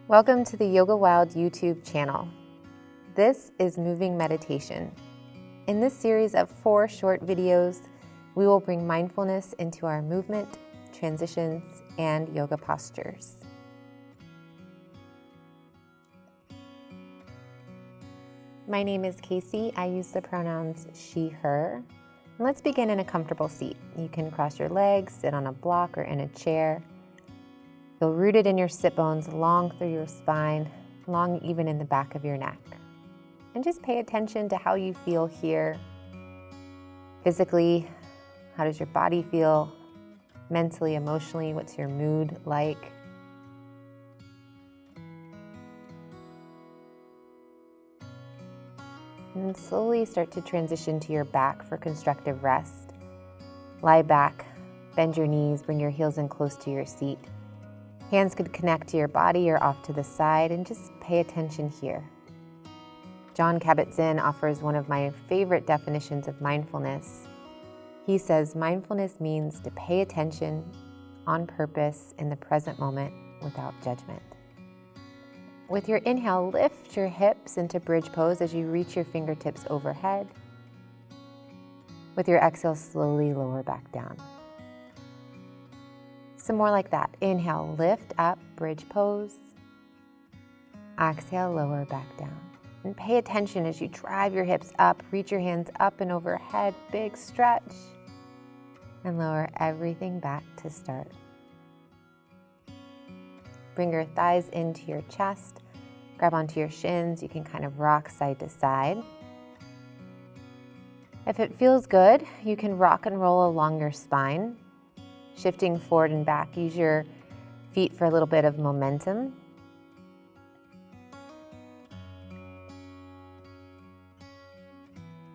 Welcome to the Yoga Wild YouTube channel. This is Moving Meditation. In this series of 4 short videos, we will bring mindfulness into our movement, transitions, and yoga postures. My name is Casey. I use the pronouns she, her. And let's begin in a comfortable seat. You can cross your legs, sit on a block or in a chair. Feel rooted in your sit bones, long through your spine, long even in the back of your neck. And just pay attention to how you feel here. Physically, how does your body feel? Mentally, emotionally, what's your mood like? And then slowly start to transition to your back for constructive rest. Lie back, bend your knees, bring your heels in close to your seat. Hands could connect to your body or off to the side, and just pay attention here. John Kabat-Zinn offers one of my favorite definitions of mindfulness. He says, mindfulness means to pay attention on purpose in the present moment without judgment. With your inhale, lift your hips into bridge pose as you reach your fingertips overhead. With your exhale, slowly lower back down. Some more like that. Inhale, lift up, bridge pose. Exhale, lower back down. And pay attention as you drive your hips up, reach your hands up and overhead, big stretch. And lower everything back to start. Bring your thighs into your chest, grab onto your shins. You can kind of rock side to side. If it feels good, you can rock and roll along your spine. Shifting forward and back, use your feet for a little bit of momentum.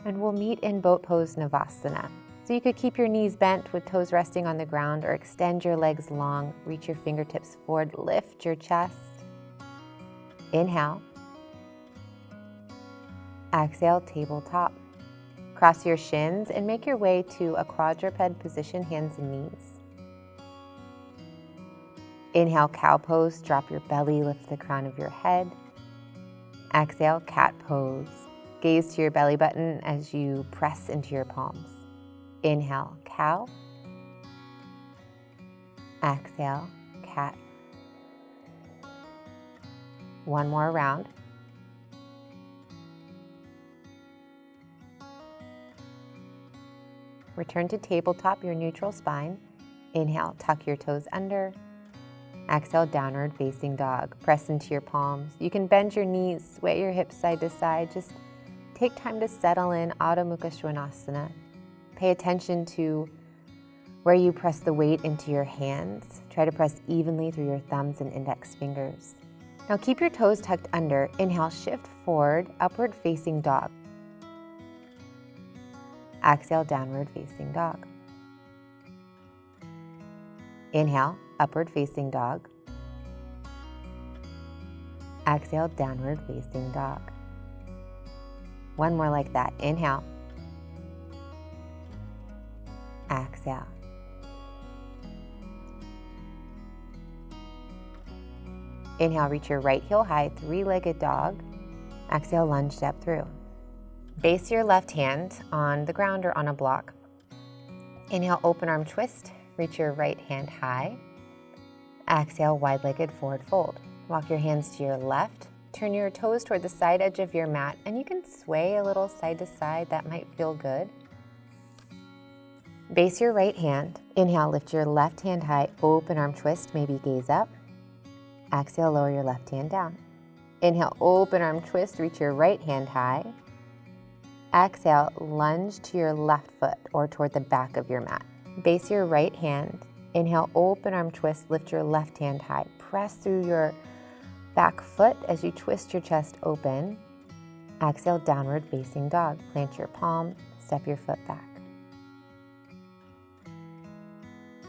And we'll meet in boat pose Navasana. So you could keep your knees bent with toes resting on the ground or extend your legs long, reach your fingertips forward, lift your chest. Inhale. Exhale, tabletop. Cross your shins and make your way to a quadruped position, hands and knees. Inhale, cow pose, drop your belly, lift the crown of your head. Exhale, cat pose. Gaze to your belly button as you press into your palms. Inhale, cow. Exhale, cat. One more round. Return to tabletop, your neutral spine. Inhale, tuck your toes under. Exhale, downward facing dog. Press into your palms. You can bend your knees, sway your hips side to side. Just take time to settle in Adho Mukha Svanasana. Pay attention to where you press the weight into your hands. Try to press evenly through your thumbs and index fingers. Now keep your toes tucked under. Inhale, shift forward, upward facing dog. Exhale, downward facing dog. Inhale, upward facing dog. Exhale, downward facing dog. One more like that. Inhale. Exhale. Inhale, reach your right heel high, 3-legged dog. Exhale, lunge step through. Base your left hand on the ground or on a block. Inhale, open arm twist. Reach your right hand high. Exhale, wide-legged forward fold. Walk your hands to your left. Turn your toes toward the side edge of your mat, and you can sway a little side to side. That might feel good. Base your right hand. Inhale, lift your left hand high, open arm twist, maybe gaze up. Exhale, lower your left hand down. Inhale, open arm twist, reach your right hand high. Exhale, lunge to your left foot or toward the back of your mat. Base your right hand. Inhale, open arm twist, lift your left hand high. Press through your back foot as you twist your chest open. Exhale, downward facing dog. Plant your palm, step your foot back.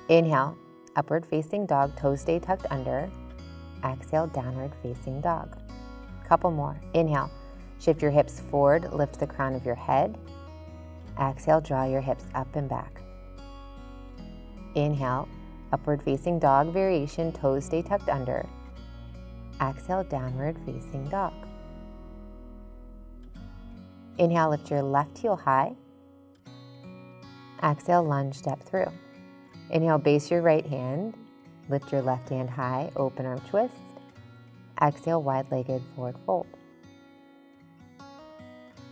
Inhale, upward facing dog, toes stay tucked under. Exhale, downward facing dog. Couple more. Inhale, shift your hips forward, lift the crown of your head. Exhale, draw your hips up and back. Inhale, upward facing dog variation, toes stay tucked under. Exhale, downward facing dog. Inhale, lift your left heel high. Exhale, lunge, step through. Inhale, base your right hand. Lift your left hand high, open arm twist. Exhale, wide-legged forward fold.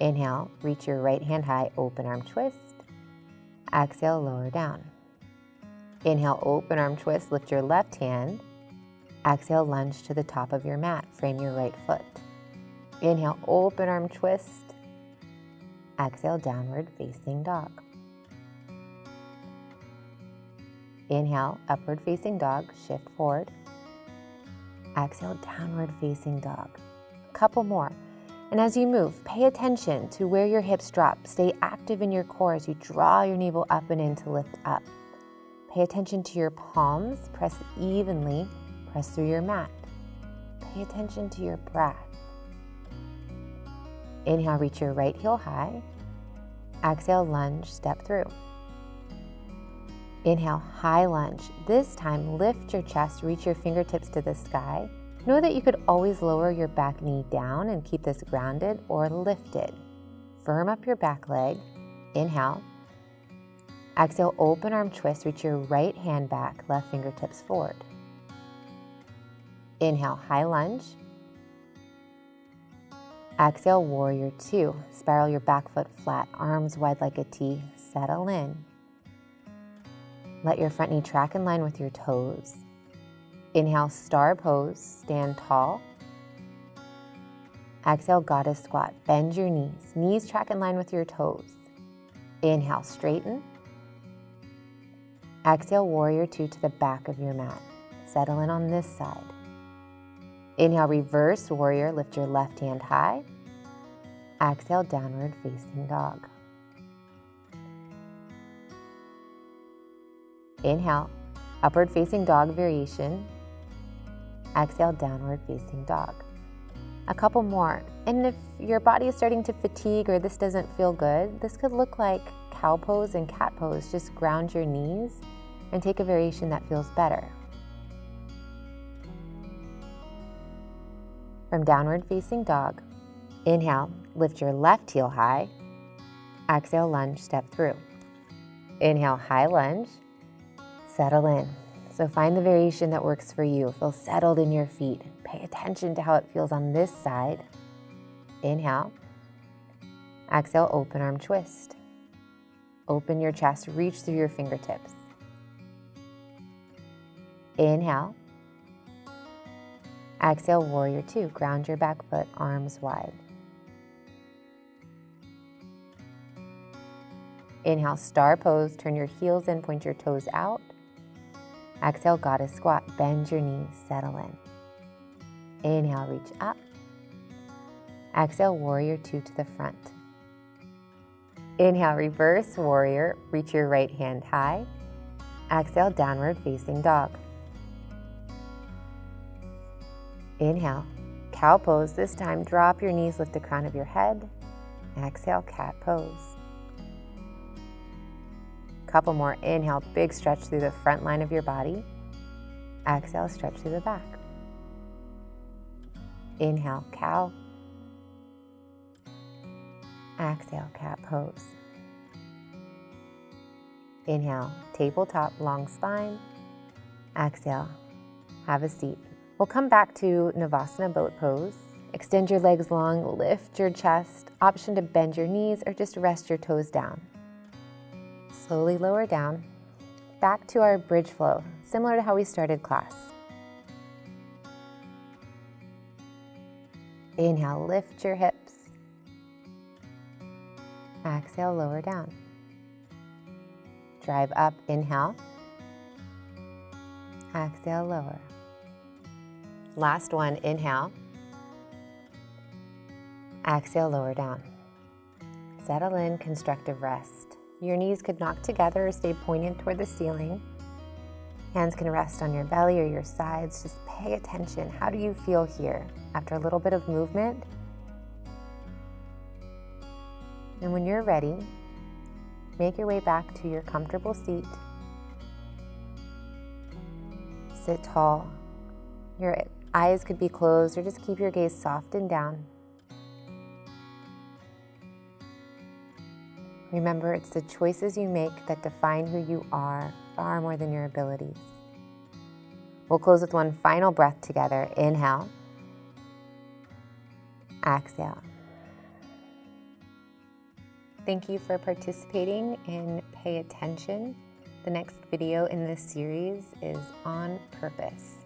Inhale, reach your right hand high, open arm twist. Exhale, lower down. Inhale, open arm twist, lift your left hand. Exhale, lunge to the top of your mat, frame your right foot. Inhale, open arm twist. Exhale, downward facing dog. Inhale, upward facing dog, shift forward. Exhale, downward facing dog. A couple more. And as you move, pay attention to where your hips drop. Stay active in your core as you draw your navel up and in to lift up. Pay attention to your palms. Press evenly. Press through your mat. Pay attention to your breath. Inhale, reach your right heel high. Exhale, lunge, step through. Inhale, high lunge. This time, lift your chest, reach your fingertips to the sky. Know that you could always lower your back knee down and keep this grounded or lifted. Firm up your back leg. Inhale. Exhale, open arm twist, reach your right hand back, left fingertips forward. Inhale, high lunge. Exhale, warrior two. Spiral your back foot flat, arms wide like a T. Settle in. Let your front knee track in line with your toes. Inhale, star pose, stand tall. Exhale, goddess squat, bend your knees. Knees track in line with your toes. Inhale, straighten. Exhale, warrior two to the back of your mat. Settle in on this side. Inhale, reverse warrior, lift your left hand high. Exhale, downward facing dog. Inhale, upward facing dog variation. Exhale, downward facing dog. A couple more. And if your body is starting to fatigue or this doesn't feel good, this could look like cow pose and cat pose. Just ground your knees and take a variation that feels better. From downward facing dog, inhale, lift your left heel high. Exhale, lunge, step through. Inhale, high lunge. Settle in. So find the variation that works for you. Feel settled in your feet. Pay attention to how it feels on this side. Inhale. Exhale, open arm twist. Open your chest, reach through your fingertips. Inhale. Exhale, warrior two. Ground your back foot, arms wide. Inhale, star pose. Turn your heels in, point your toes out. Exhale, goddess squat. Bend your knees, settle in. Inhale, reach up. Exhale, warrior two to the front. Inhale, reverse warrior. Reach your right hand high. Exhale, downward facing dog. Inhale, cow pose. This time, drop your knees, lift the crown of your head. Exhale, cat pose. Couple more. Inhale, big stretch through the front line of your body. Exhale, stretch through the back. Inhale, cow. Exhale, cat pose. Inhale, tabletop, long spine. Exhale, have a seat. We'll come back to Navasana, boat pose. Extend your legs long, lift your chest. Option to bend your knees or just rest your toes down. Slowly lower down, back to our bridge flow, similar to how we started class. Inhale, lift your hips. Exhale, lower down. Drive up, inhale. Exhale, lower. Last one, inhale. Exhale, lower down. Settle in, constructive rest. Your knees could knock together or stay pointed toward the ceiling. Hands can rest on your belly or your sides. Just pay attention. How do you feel here after a little bit of movement? And when you're ready, make your way back to your comfortable seat. Sit tall. Your Eyes could be closed or just keep your gaze soft and down. Remember, it's the choices you make that define who you are far more than your abilities. We'll close with one final breath together. Inhale. Exhale. Thank you for participating in Pay Attention. The next video in this series is on purpose.